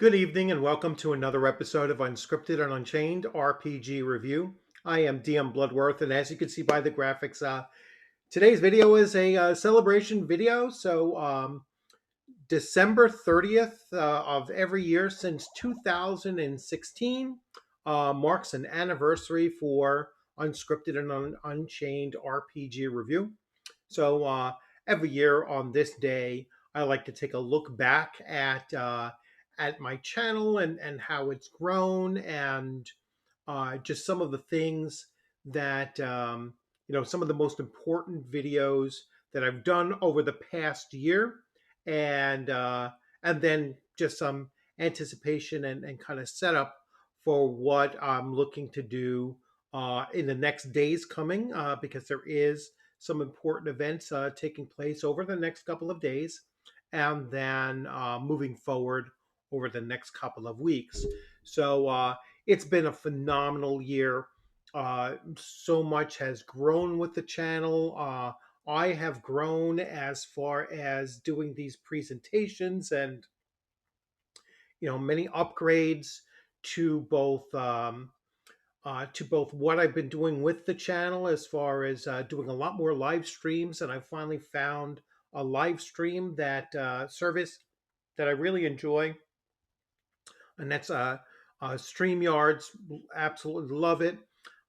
Good evening and welcome to another episode of Unscripted and Unchained RPG Review. I am DM Bloodworth, and as you can see by the graphics, today's video is a celebration video. December 30th of every year since 2016 marks an anniversary for Unscripted and Unchained RPG Review. Every year on this day, I like to take a look back at my channel and how it's grown and just some of the things that some of the most important videos that I've done over the past year, and and then just some anticipation and kind of setup for what I'm looking to do in the next days coming, because there is some important events taking place over the next couple of days, and then moving forward over the next couple of weeks. It's been a phenomenal year. So much has grown with the channel. I have grown as far as doing these presentations and many upgrades to both what I've been doing with the channel as far as doing a lot more live streams, and I finally found a live stream that service that I really enjoy, and that's StreamYards. Absolutely love it.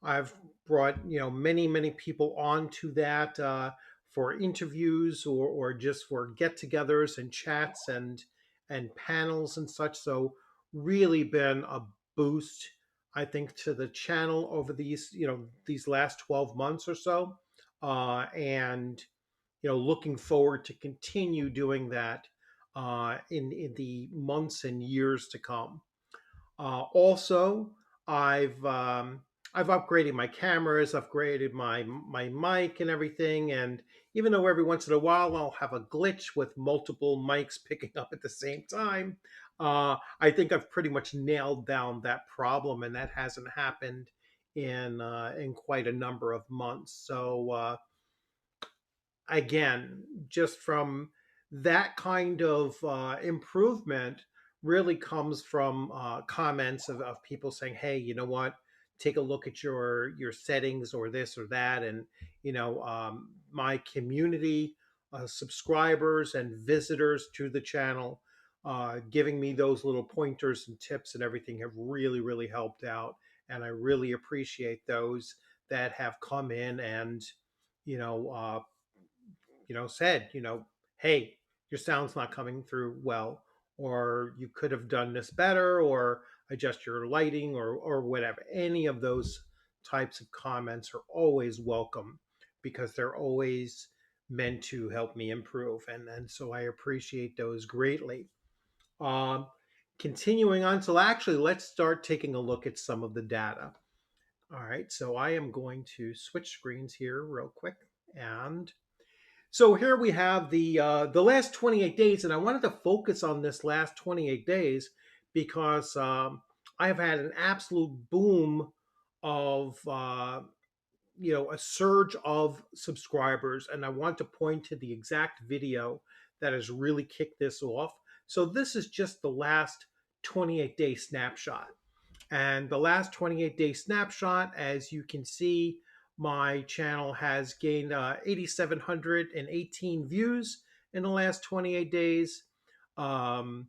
I've brought many people onto that for interviews or just for get-togethers and chats and panels and such. So really been a boost, I think, to the channel over these last 12 months or so, and looking forward to continue doing that in the months and years to come. Also, I've upgraded my cameras, upgraded my mic and everything. And even though every once in a while I'll have a glitch with multiple mics picking up at the same time, I think I've pretty much nailed down that problem, and that hasn't happened in quite a number of months. Again, just from that kind of improvement really comes from comments of people saying, hey, you know what, take a look at your settings or this or that. And my community, subscribers and visitors to the channel, giving me those little pointers and tips and everything have really helped out, and I really appreciate those that have come in and you know uh, said, hey, your sound's not coming through well, or you could have done this better, or adjust your lighting, or whatever. Any of those types of comments are always welcome because they're always meant to help me improve. And so I appreciate those greatly. Um, Continuing on, so actually, let's start taking a look at some of the data. All right, so I am going to switch screens here real quick, and so here we have the last 28 days, and I wanted to focus on this last 28 days because I've had an absolute boom of a surge of subscribers, and I want to point to the exact video that has really kicked this off. So this is just the last 28-day snapshot. And the last 28-day snapshot, as you can see, my channel has gained 8,718 views in the last 28 days, um,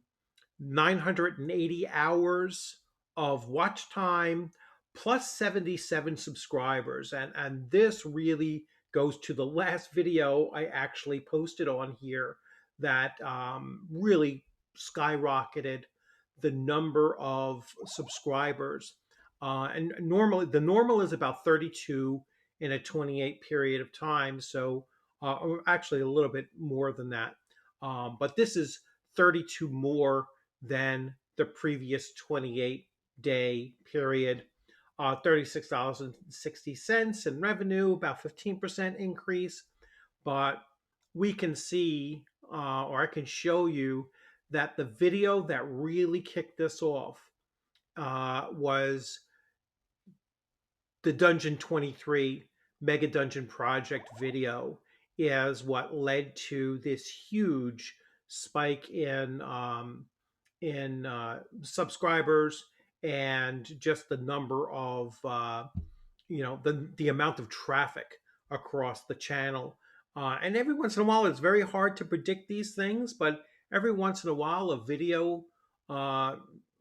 980 hours of watch time, plus 77 subscribers. And this really goes to the last video I actually posted on here that really skyrocketed the number of subscribers. And normally, the normal is about 32 in a 28 period of time. So, or actually a little bit more than that. But this is 32 more than the previous 28-day period. $36.60 in revenue, about 15% increase. But we can see, or I can show you, that the video that really kicked this off was the Dungeon 23 Mega Dungeon Project video, is what led to this huge spike in in subscribers and just the number of the amount of traffic across the channel. And every once in a while, it's very hard to predict these things, but every once in a while, a video uh,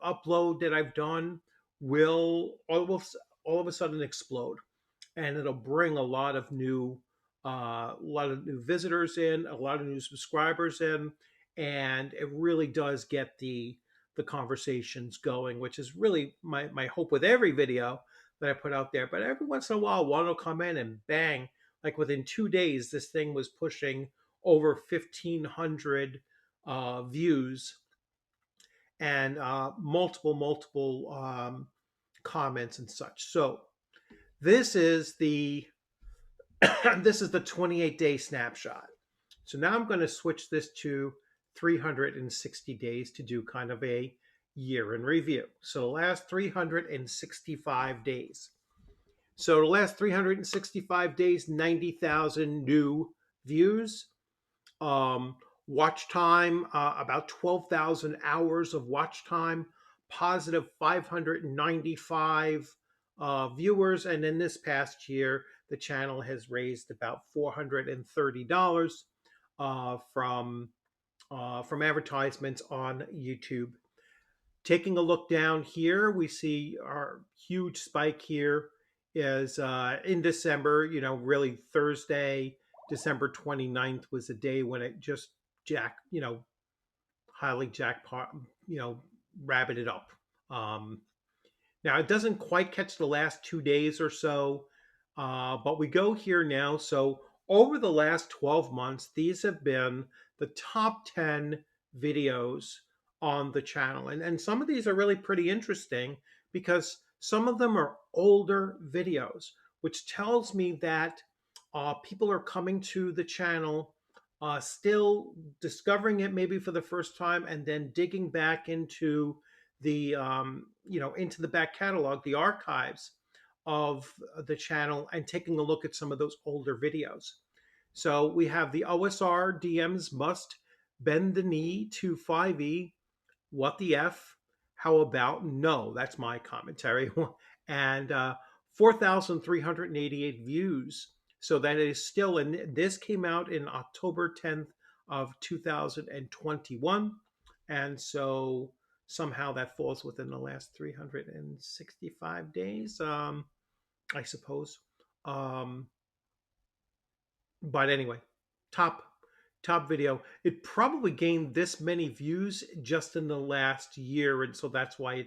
upload that I've done will all of a sudden explode, and it'll bring a lot of new visitors in, a lot of new subscribers in, and it really does get the conversations going, which is really my hope with every video that I put out there. But every once in a while, one will come in and bang, like within 2 days, this thing was pushing over 1,500 views and multiple comments and such. So this is the this is the 28-day snapshot. So now I'm going to switch this to 360 days to do kind of a year in review. So the last 365 days. So the last 365 days, 90,000 new views. Watch time, about 12,000 hours of watch time, positive 595 viewers. And in this past year, the channel has raised about $430 from advertisements on YouTube. Taking a look down here, we see our huge spike here is in December, really Thursday, December 29th was the day when it just highly jackpot, rabbited up. Um, Now, it doesn't quite catch the last 2 days or so, but we go here now. So, over the last 12 months, these have been the top 10 videos on the channel. And some of these are really pretty interesting because some of them are older videos, which tells me that people are coming to the channel, still discovering it maybe for the first time, and then digging back into into the back catalog, the archives of the channel, and taking a look at some of those older videos. So we have the OSR DMs must bend the knee to 5e. What the F? How about no? That's my commentary. And 4,388 views. So that is still, and this came out in October 10th of 2021. And so somehow that falls within the last 365 days, I suppose. Um, but anyway, top top video. It probably gained this many views just in the last year, and so that's why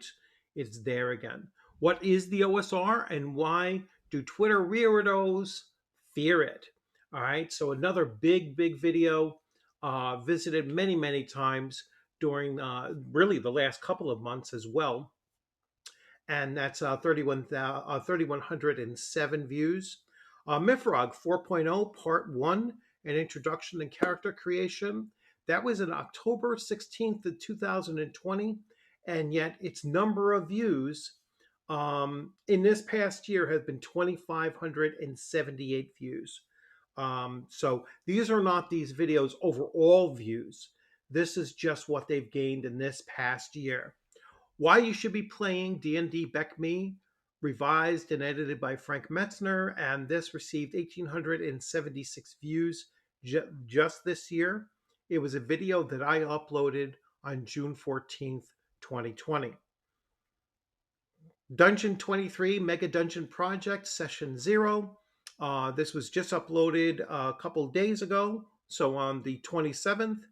it's there again. What is the OSR, and why do Twitter weirdos fear it? All right, so another big video, visited many times during really the last couple of months as well, and that's 3,107 views. Mifrog 4.0 Part 1, an introduction and character creation. That was in October 16th of 2020, and yet its number of views in this past year has been 2,578 views. So these are not these videos overall views. This is just what they've gained in this past year. Why you should be playing D&D Beck Me, revised and edited by Frank Metzner, and this received 1,876 views just this year. It was a video that I uploaded on June 14th, 2020. Dungeon 23 Mega Dungeon Project Session 0. This was just uploaded a couple days ago, so on the 27th,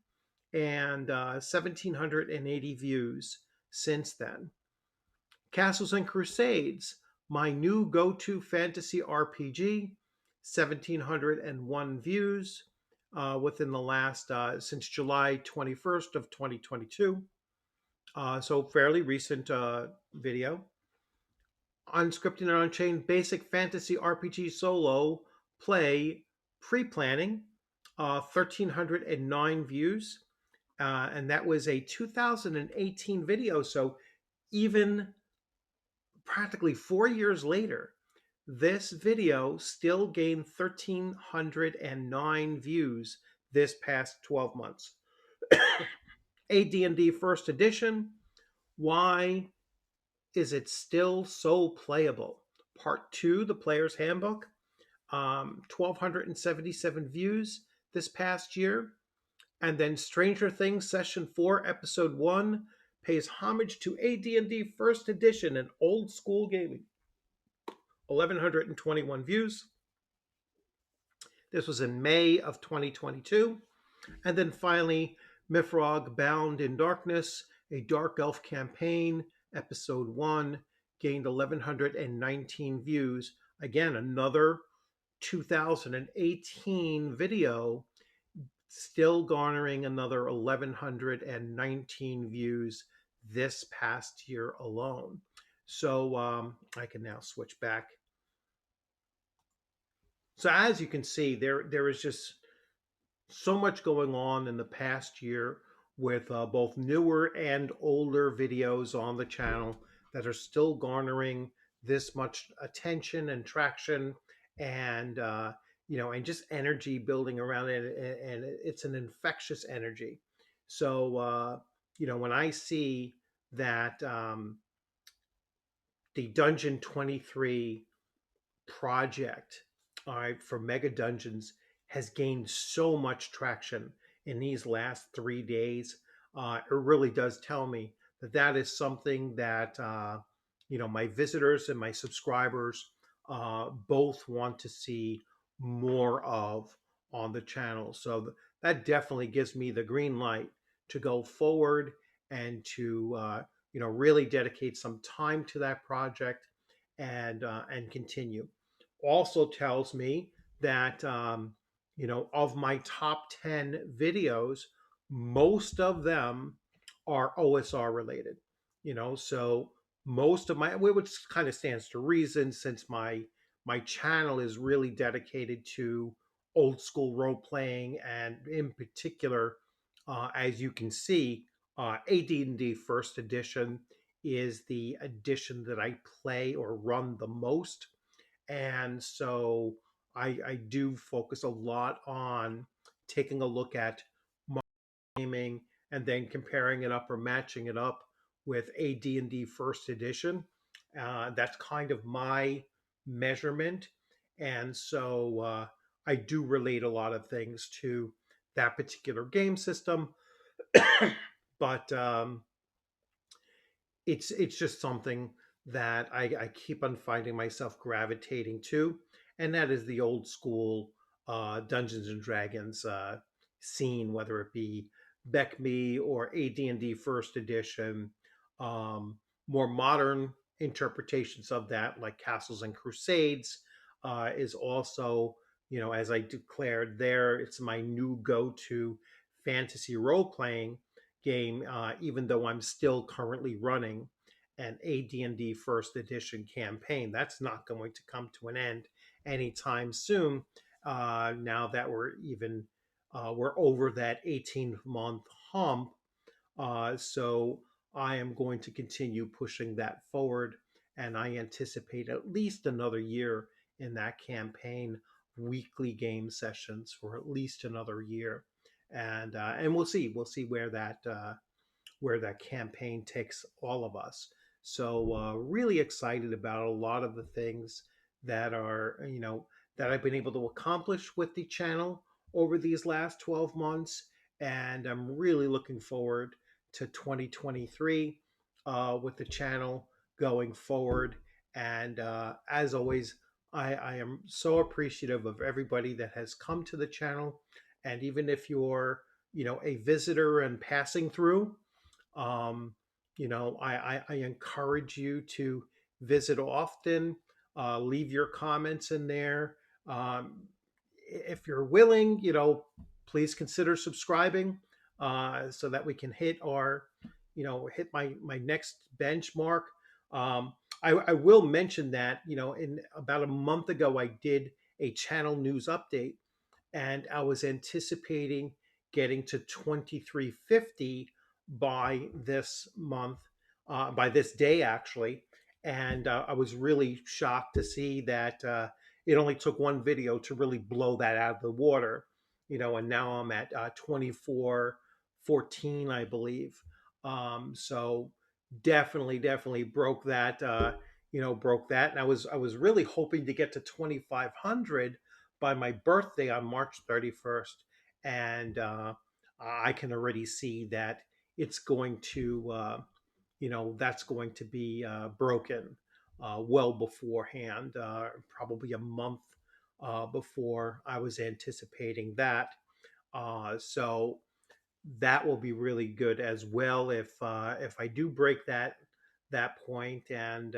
and 1,780 views since then. Castles and Crusades, my new go-to fantasy RPG, 1,701 views within the last, since July 21st of 2022. So fairly recent video. Unscripted and Unchained Basic Fantasy RPG Solo Play Pre-Planning, 1,309 views. And that was a 2018 video. So even practically 4 years later, this video still gained 1,309 views this past 12 months. AD&D First Edition, why is it still so playable? Part 2, The Player's Handbook, 1,277 views this past year. And then Stranger Things Session 4, Episode 1 pays homage to AD&D First Edition and old school gaming. 1,121 views. This was in May of 2022. And then finally, Mifrog Bound in Darkness, a Dark Elf campaign, Episode 1, gained 1,119 views. Again, another 2018 video, still garnering another 1,119 views this past year alone. So I can now switch back. So as you can see, there is just so much going on in the past year with both newer and older videos on the channel that are still garnering this much attention and traction, and and just energy building around it, and it's an infectious energy. So when I see that the Dungeon 23 project, all right, for Mega Dungeons has gained so much traction in these last 3 days. It really does tell me that that is something that my visitors and my subscribers both want to see more of on the channel. So that definitely gives me the green light to go forward and to really dedicate some time to that project and continue. Also tells me that of my top 10 videos, most of them are OSR related. So most of my, which kind of stands to reason, since my channel is really dedicated to old school role playing, and in particular, as you can see, AD&D First Edition is the edition that I play or run the most. And so I do focus a lot on taking a look at gaming and then comparing it up or matching it up with AD&D First Edition. That's kind of my measurement. And so I do relate a lot of things to that particular game system. But it's just something that I keep on finding myself gravitating to, and that is the old school Dungeons and Dragons scene, whether it be BECME or AD&D First Edition. More modern interpretations of that, like Castles and Crusades, is also, as I declared there, it's my new go-to fantasy role-playing game, even though I'm still currently running an AD&D First Edition campaign. That's not going to come to an end anytime soon. Now that we're over that 18-month hump, so I am going to continue pushing that forward, and I anticipate at least another year in that campaign, weekly game sessions for at least another year, and we'll see where that campaign takes all of us. So really excited about a lot of the things that are that I've been able to accomplish with the channel over these last 12 months, and I'm really looking forward to 2023 with the channel going forward. And as always, I am so appreciative of everybody that has come to the channel, and even if you're a visitor and passing through, um, I encourage you to visit often, leave your comments in there. If you're willing, please consider subscribing, so that we can hit hit my next benchmark. I will mention that, in about a month ago, I did a channel news update, and I was anticipating getting to 2350 by this month, by this day actually. And I was really shocked to see that it only took one video to really blow that out of the water, and now I'm at 24 14, I believe. So definitely broke that. Broke that, and I was really hoping to get to 2,500 by my birthday on March 31st, and I can already see that it's going to, that's going to be broken well beforehand, probably a month before I was anticipating that. So that will be really good as well if I do break that point. And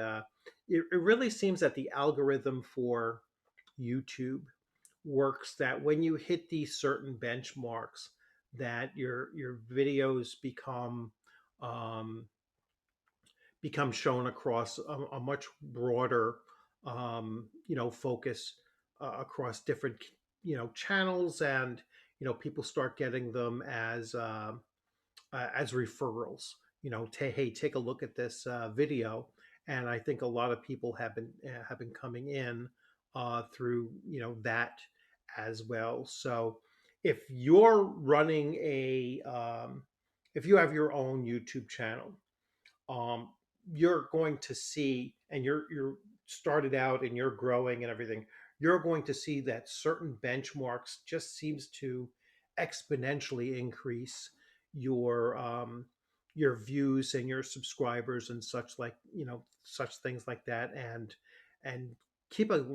it really seems that the algorithm for YouTube works that when you hit these certain benchmarks, that your videos um, become shown across a much broader focus across different channels, and people start getting them as referrals. Hey, take a look at this video, and I think a lot of people have been coming in through that as well. So if you're running if you have your own YouTube channel, um, you're going to see, and you're started out and you're growing and everything, you're going to see that certain benchmarks just seems to exponentially increase your your views and your subscribers and such, like such things like that, and keep a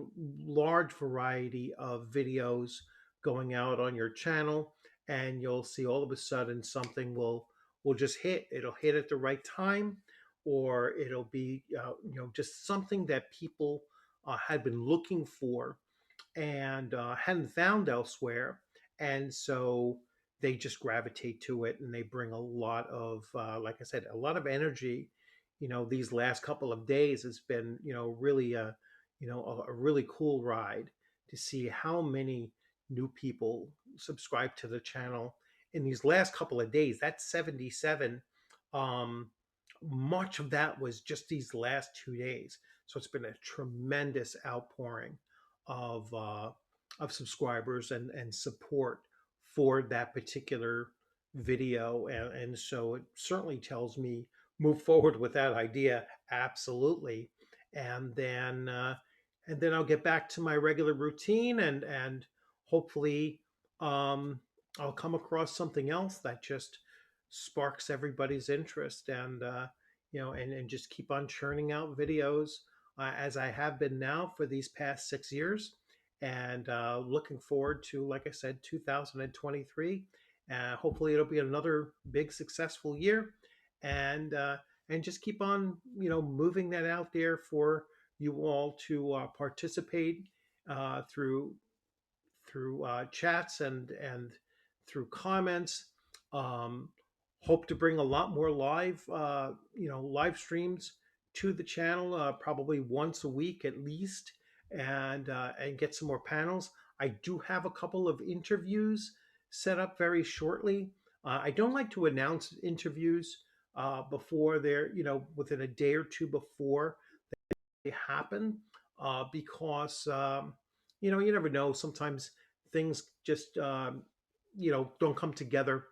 large variety of videos going out on your channel, and you'll see all of a sudden something will just hit. It'll hit at the right time, or it'll be just something that people had been looking for and hadn't found elsewhere, and so they just gravitate to it, and they bring a lot of, like I said, a lot of energy. These last couple of days has been really a really cool ride to see how many new people subscribe to the channel in these last couple of days. That's 77. um, Much of that was just these last 2 days, so it's been a tremendous outpouring of subscribers and support for that particular video, and so it certainly tells me move forward with that idea, absolutely. And then I'll get back to my regular routine, and hopefully um, I'll come across something else that just sparks everybody's interest, and just keep on churning out videos as I have been now for these past 6 years. And looking forward to, like I said, 2023. Hopefully, it'll be another big successful year, and and just keep on, moving that out there for you all to participate through chats and through comments. Um, Hope to bring a lot more live streams to the channel, probably once a week at least, and get some more panels. I do have a couple of interviews set up very shortly. I don't like to announce interviews before they're, within a day or two before happen, because you never know. Sometimes things just don't come together.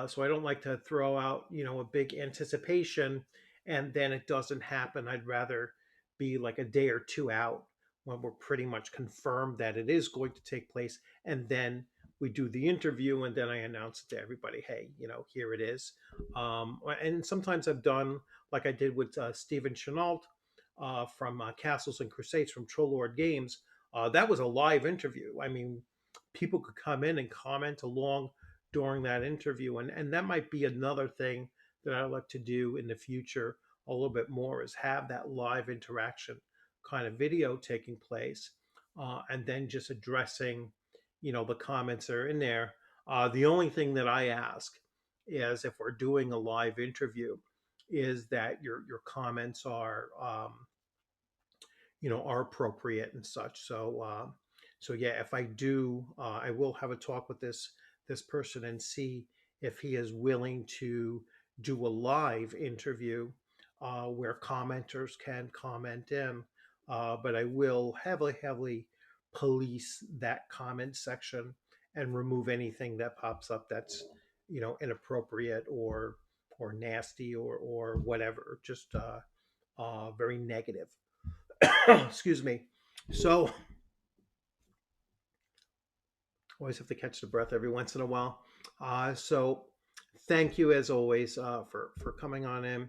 So I don't like to throw out a big anticipation and then it doesn't happen. I'd rather be like a day or two out when we're pretty much confirmed that it is going to take place, and then we do the interview, and then I announce it to everybody. Hey, here it is. And sometimes I've done like I did with Stephen Chenault from Castles and Crusades from Troll Lord Games. That was a live interview. I mean, people could come in and comment along during that interview, and that might be another thing that I'd like to do in the future a little bit more, is have that live interaction kind of video taking place, and then just addressing, the comments that are in there. The only thing that I ask is, if we're doing a live interview, is that your comments are appropriate and such. So yeah, if I do, I will have a talk with this person and see if he is willing to do a live interview where commenters can comment in. But I will heavily police that comment section and remove anything that pops up inappropriate or nasty or whatever, just very negative. Excuse me. So always have to catch the breath every once in a while. So thank you as always for coming on in.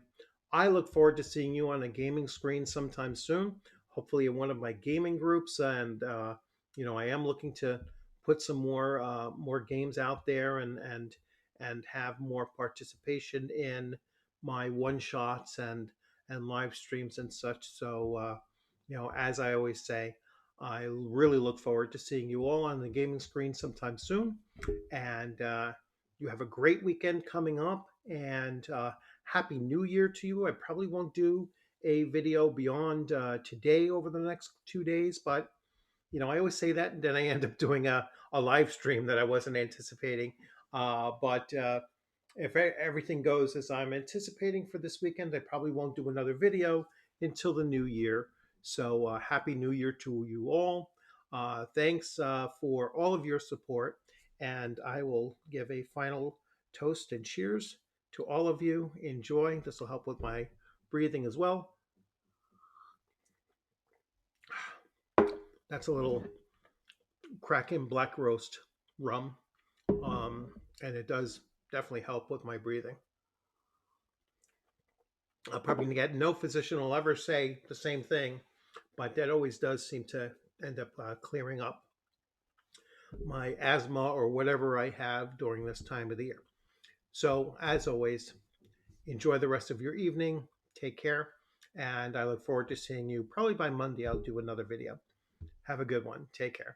I look forward to seeing you on a gaming screen sometime soon. Hopefully in one of my gaming groups, and I am looking to put some more games out there and have more participation in my one shots and live streams and such. So as I always say, I really look forward to seeing you all on the gaming screen sometime soon. And you have a great weekend coming up. And Happy New Year to you. I probably won't do a video beyond today over the next 2 days, but I always say that, and then I end up doing a live stream that I wasn't anticipating. But if everything goes as I'm anticipating for this weekend, I probably won't do another video until the new year. So Happy New Year to you all. Thanks for all of your support. And I will give a final toast and cheers to all of you. Enjoy. This will help with my breathing as well. That's a little Kraken Black Roast rum. And it does definitely help with my breathing. I'll probably get no physician will ever say the same thing, but that always does seem to end up clearing up my asthma or whatever I have during this time of the year. So, as always, enjoy the rest of your evening. Take care. And I look forward to seeing you probably by Monday. I'll do another video. Have a good one. Take care.